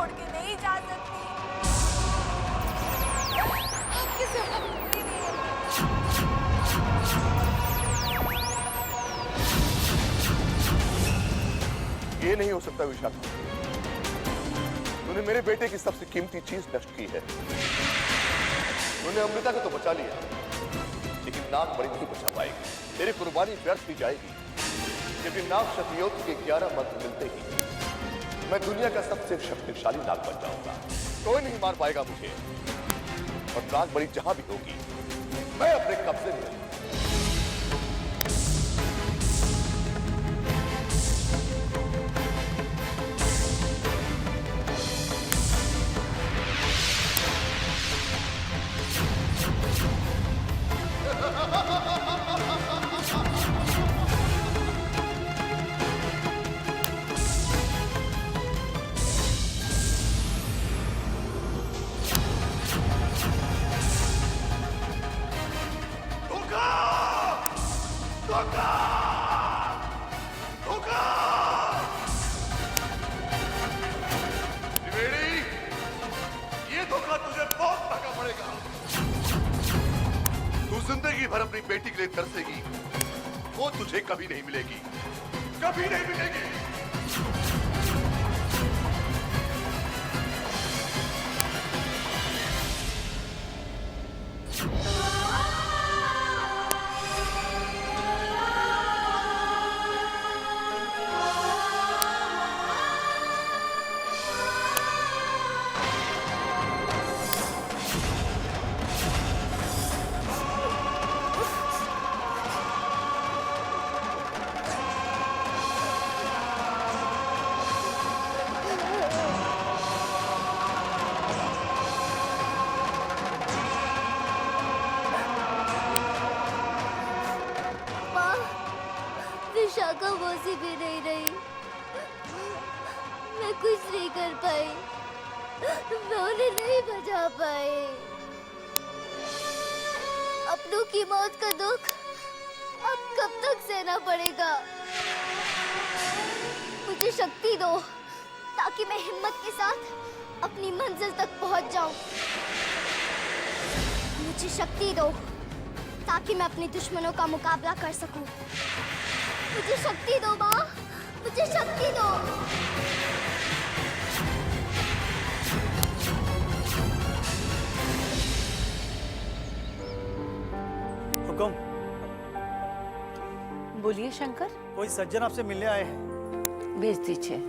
छोड़ के नहीं जा सकती। आपके सिवा कोई नहीं है। ये नहीं हो सकता विशाखा। तूने मेरे बेटे की सबसे कीमती चीज नष्ट की है। तूने अमृता को तो बचा लिया, लेकिन नाग बड़ी नहीं बचा पाएगी। तेरी कुर्बानी व्यर्थ ही जाएगी, क्योंकि नाग क्षत्रियों के 11 मंत्र मिलते ही मैं दुनिया का सबसे शक्तिशाली नाग बन जाऊंगा। कोई नहीं मार पाएगा मुझे, और नाग बड़ी जहां भी होगी मैं अपने कब्जे में। जिंदगी भर अपनी बेटी के लिए तरसेगी, वो तुझे कभी नहीं मिलेगी, कभी नहीं मिलेगी। विशाखा मौसी भी नहीं रही, मैं कुछ नहीं कर पाई, मैं उन्हें नहीं बचा पाई। अपनों की मौत का दुख अब कब तक सहना पड़ेगा? मुझे शक्ति दो ताकि मैं हिम्मत के साथ अपनी मंजिल तक पहुंच जाऊं। मुझे शक्ति दो ताकि मैं अपने दुश्मनों का मुकाबला कर सकूं। मुझे शक्ति दो माँ, मुझे शक्ति दो। हुकुम। बोलिए शंकर। कोई सज्जन आपसे मिलने आए हैं। भेज दीजिए।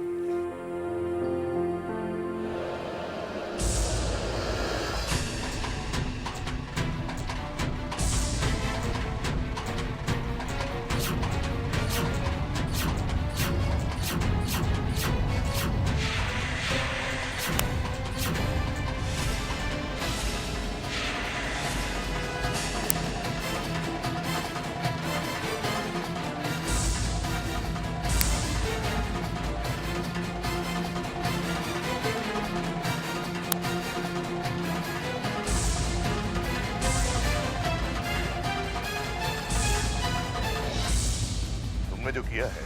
तुमने जो किया है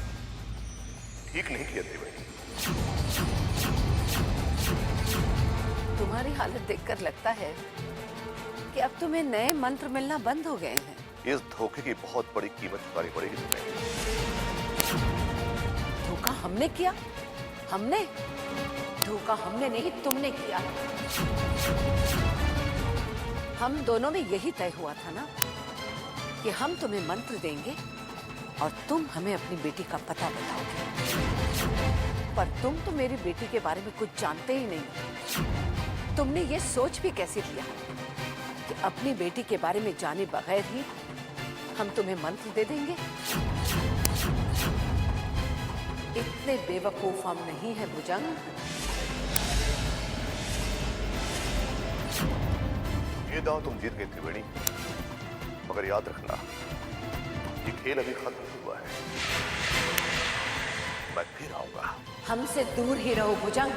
ठीक नहीं किया त्रिवेणी। तुम्हारी हालत देखकर लगता है कि अब तुम्हें नए मंत्र मिलना बंद हो गए हैं। इस धोखे की बहुत बड़ी कीमत चुकानी पड़ेगी तुम्हें। धोखा हमने किया? हमने? धोखा हमने नहीं, तुमने किया। हम दोनों में यही तय हुआ था ना कि हम तुम्हें मंत्र देंगे और तुम हमें अपनी बेटी का पता बताओगे। पर तुम तो मेरी बेटी के बारे में कुछ जानते ही नहीं। तुमने ये सोच भी कैसे लिया कि अपनी बेटी के बारे में जाने बगैर ही हम तुम्हें मंत्र दे देंगे? इतने बेवकूफ हम नहीं है भुजंग। ये दांव तुम जीत गए त्रिवेणी, मगर याद रखना ये खेल अभी खत्म नहीं हुआ है। मैं फिर आऊंगा। हमसे दूर ही रहो भुजंग।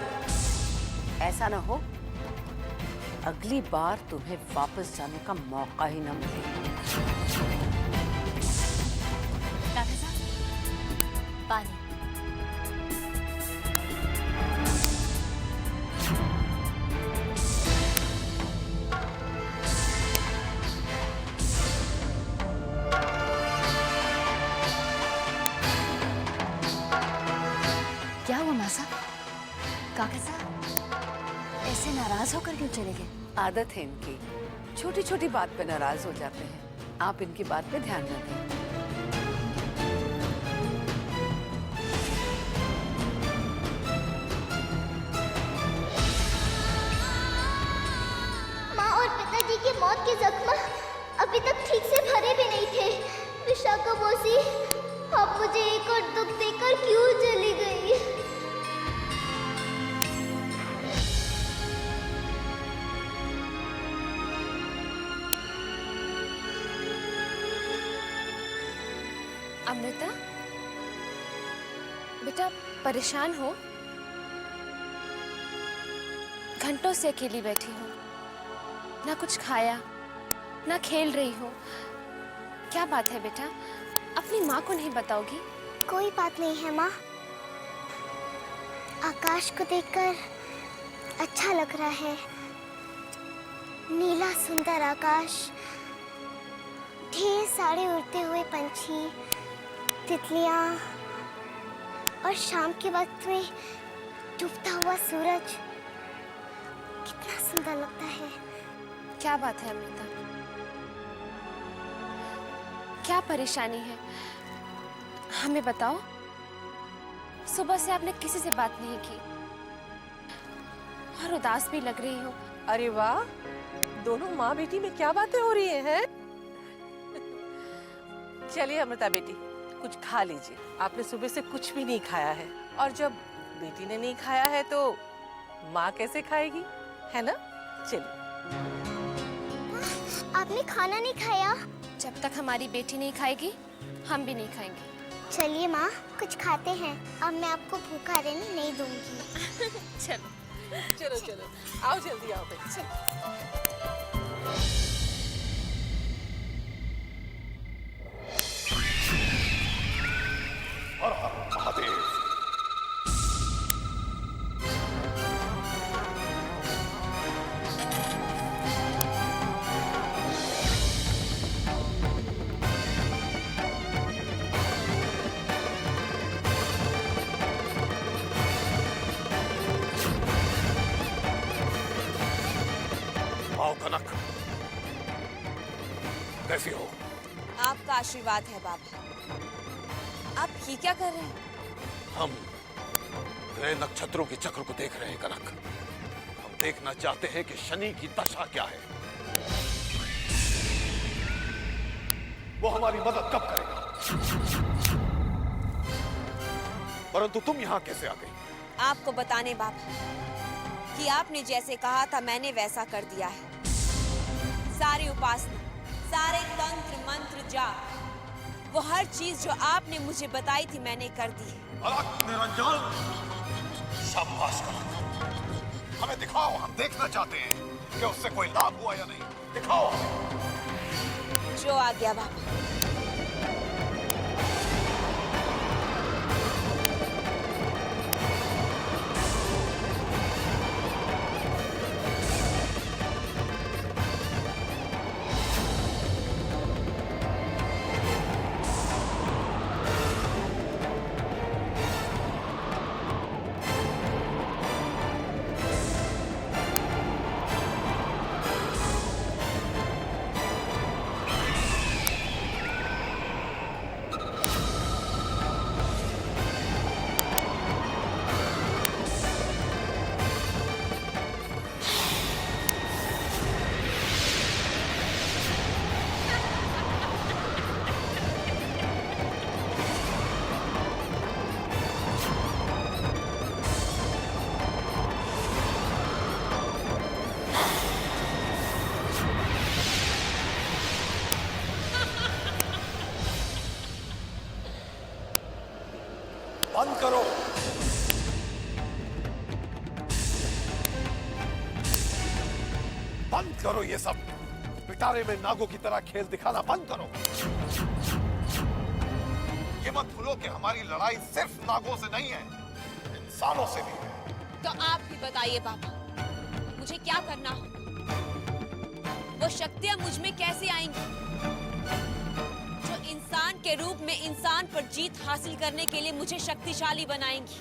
ऐसा ना हो अगली बार तुम्हें वापस जाने का मौका ही न मिले। पानी। ऐसे नाराज होकर क्यों चले गए? आदत है इनकी, छोटी छोटी बात पे नाराज हो जाते हैं। आप इनकी बात पे ध्यान न दें। माँ और पिताजी की मौत के जख्म अभी तक ठीक से भरे भी नहीं थे। विशाखा मौसी, आप मुझे एक और दुख देकर क्यों चली गई? अमृता, बेटा परेशान हो? घंटों से अकेली बैठी हो, ना कुछ खाया, ना खेल रही हो। क्या बात है बेटा? अपनी माँ को नहीं बताओगी? कोई बात नहीं है माँ। आकाश को देखकर अच्छा लग रहा है। नीला सुंदर आकाश, ढेर सारे उड़ते हुए पंछी, तितलियां और शाम के वक्त में डूबता हुआ सूरज, कितना सुंदर लगता है। क्या बात है अमृता? क्या परेशानी है? हमें बताओ। सुबह से आपने किसी से बात नहीं की और उदास भी लग रही हो। अरे वाह, दोनों माँ बेटी में क्या बातें हो रही हैं? चलिए अमृता बेटी, कुछ खा लीजिए। आपने सुबह से कुछ भी नहीं खाया है, और जब बेटी ने नहीं खाया है तो माँ कैसे खाएगी, है ना? चलिए। आपने खाना नहीं खाया? जब तक हमारी बेटी नहीं खाएगी, हम भी नहीं खाएंगे। चलिए माँ, कुछ खाते हैं। अब मैं आपको भूखा रहने नहीं दूंगी। चलो चलो चलो, आओ जल्दी आओ बेटी। हर हर महादेव। आओ कनक, कैसी हो? आपका आशीर्वाद है बाबा। आप ये क्या कर रहे हैं? हम ग्रह नक्षत्रों के चक्र को देख रहे हैं कनक। हम देखना चाहते हैं कि शनि की दशा क्या है, वो हमारी मदद कब करेगा। परंतु तुम यहां कैसे आ गई? आपको बताने बाबा कि आपने जैसे कहा था मैंने वैसा कर दिया है। सारी उपासना, सारे तंत्र मंत्र जाप, वो हर चीज जो आपने मुझे बताई थी मैंने कर दी है। अलग निरंजन, शाबाश कनक। हमें दिखाओ, हम देखना चाहते हैं कि उससे कोई लाभ हुआ या नहीं। दिखाओ। जो आ गया बाबा। बंद करो। बंद करो ये सब। पिटारे में नागों की तरह खेल दिखाना बंद करो। ये मत भूलो कि हमारी लड़ाई सिर्फ नागों से नहीं है, इंसानों से भी है। तो आप भी बताइए बाबा, मुझे क्या करना हो? वो शक्तियां मुझ में कैसे आएंगी जो इंसान के रूप में इंसान पर जीत हासिल करने के लिए मुझे शक्तिशाली बनाएंगी?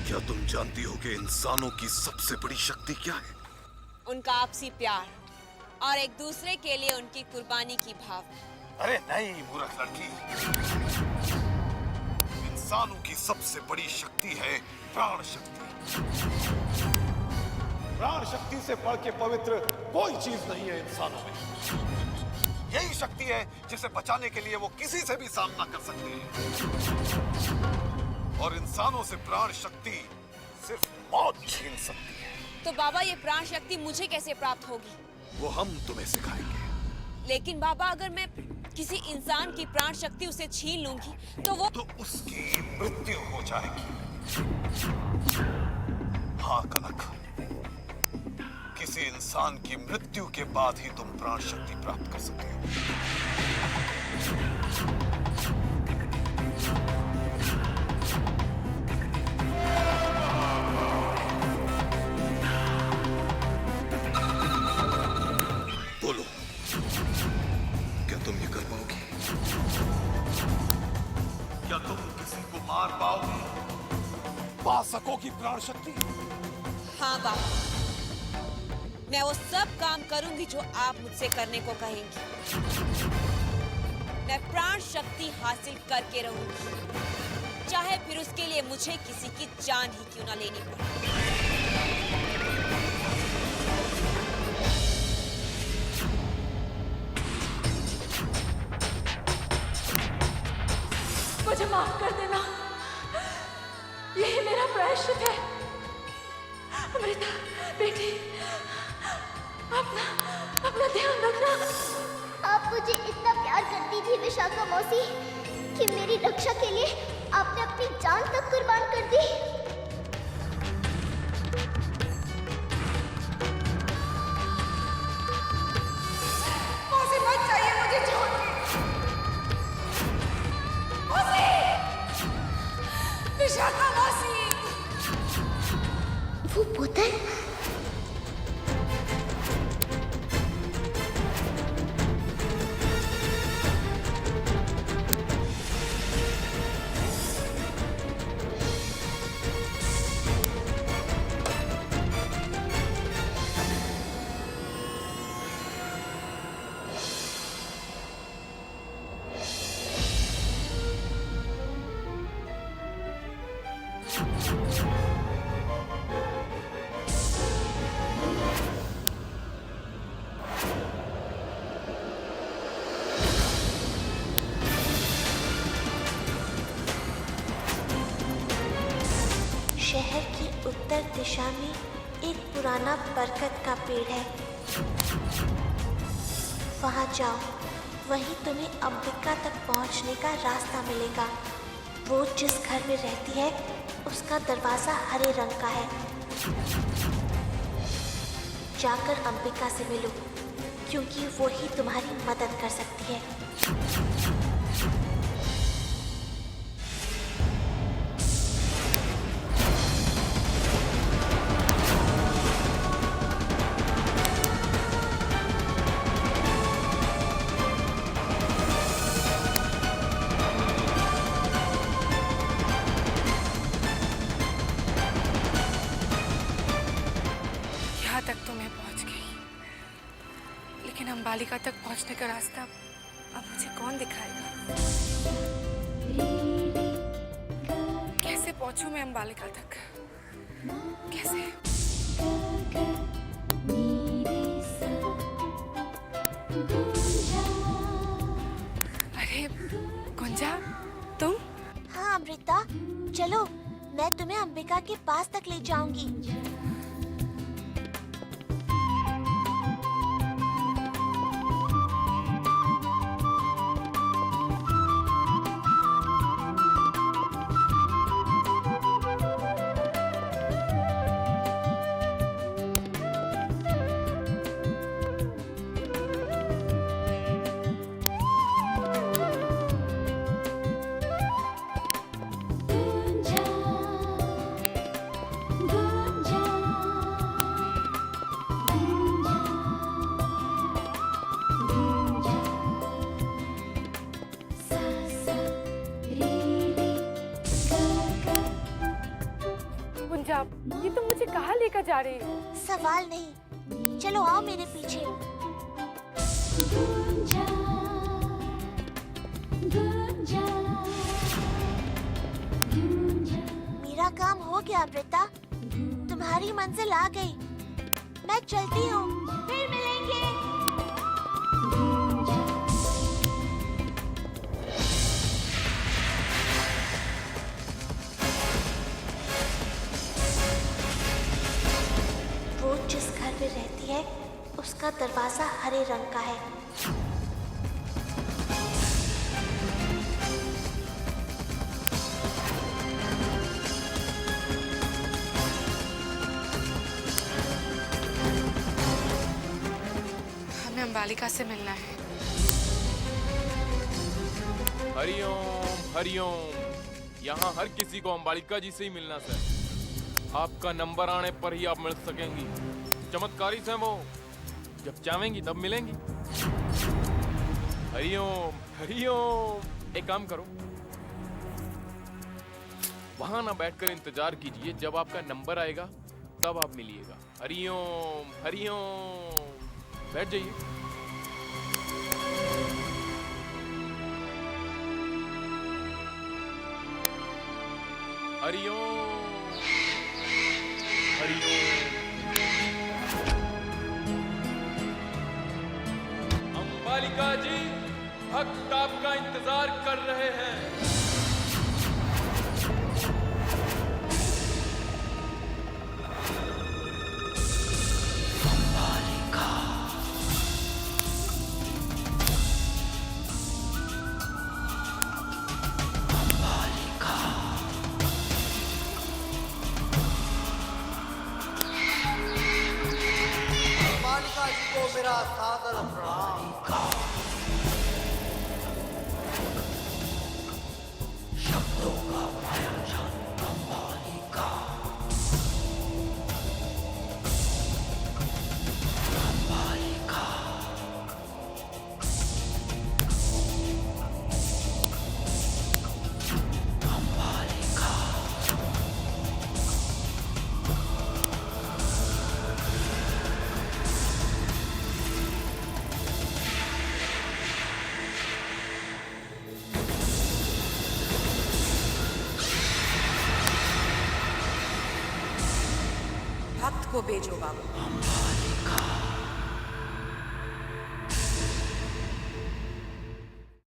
क्या तुम जानती हो कि इंसानों की सबसे बड़ी शक्ति क्या है? उनका आपसी प्यार और एक दूसरे के लिए उनकी कुर्बानी की भावना। अरे नहीं मूर्ख लड़की, इंसानों की सबसे बड़ी शक्ति है प्राण शक्ति। प्राण शक्ति से बढ़ के पवित्र कोई चीज नहीं है इंसानों में। यही शक्ति है जिसे बचाने के लिए वो किसी से भी सामना कर सकते हैं। और इंसानों से प्राण शक्ति सिर्फ मौत छीन सकती है। तो बाबा ये प्राण शक्ति मुझे कैसे प्राप्त होगी? वो हम तुम्हें सिखाएंगे। लेकिन बाबा अगर मैं किसी इंसान की प्राण शक्ति उसे छीन लूंगी तो वो तो उसकी मृत्यु हो जाएगी। हाँ कनक, किसी इंसान की मृत्यु के बाद ही तुम प्राण शक्ति प्राप्त कर सकते हो। बोलो, क्या तुम ये कर पाओगी? क्या तुम किसी को मार पाओगी? पा सकोगी प्राण शक्ति? हाँ बाबा, मैं वो सब काम करूंगी जो आप मुझसे करने को कहेंगी। मैं प्राण शक्ति हासिल करके रहूंगी, चाहे फिर उसके लिए मुझे किसी की जान ही क्यों ना लेनी पड़े। मुझे माफ कर देना, यही मेरा प्रायश्चित है। अमृता बेटी, अपना ध्यान रखना। आप मुझे इतना प्यार करती थी विशाखा मौसी कि मेरी रक्षा के लिए आपने अपनी जान तक कुर्बान कर दी। मौसी मत चाहिए मुझे छोड़ के। मौसी, विशाखा मौसी। वो बोतल शहर की उत्तर दिशा में एक पुराना बरगद का पेड़ है। वहां जाओ, वहीं तुम्हें अंबिका तक पहुंचने का रास्ता मिलेगा। वो जिस घर में रहती है उसका दरवाजा हरे रंग का है। जाकर अंबिका से मिलो, क्योंकि वो ही तुम्हारी मदद कर सकती है। तक तो मैं पहुंच गई, लेकिन अंबालिका तक पहुंचने का रास्ता अब मुझे कौन दिखाएगा? कैसे पहुंचूं मैं अंबालिका तक? कैसे? अरे गुंजा, तुम? हाँ अमृता, चलो मैं तुम्हें अंबिका के पास तक ले जाऊंगी। गुंजा, कहाँ लेकर जा रही हो? सवाल नहीं, चलो आओ मेरे पीछे। मेरा काम हो गया अमृता, तुम्हारी मंजिल आ गई। मैं चलती हूँ, फिर मिलेंगे। वो जिस घर में रहती है उसका दरवाजा हरे रंग का है। हमें अंबालिका से मिलना है। हरिओम हरिओम। यहाँ हर किसी को अंबालिका जी से ही मिलना सर। आपका नंबर आने पर ही आप मिल सकेंगी। चमत्कारी से वो, जब चाहेंगी तब मिलेंगी। हरिओम हरिओम। एक काम करो, वहां ना बैठकर इंतजार कीजिए, जब आपका नंबर आएगा तब आप मिलिएगा। हरिओम हरिओम। बैठ जाइए। हरिओम हरिओम। अंबालिका जी, भक्त आपका इंतजार कर रहे हैं। अंबालिका जी को मेरा सादर प्रणाम। भक्त को भेजो बाबू।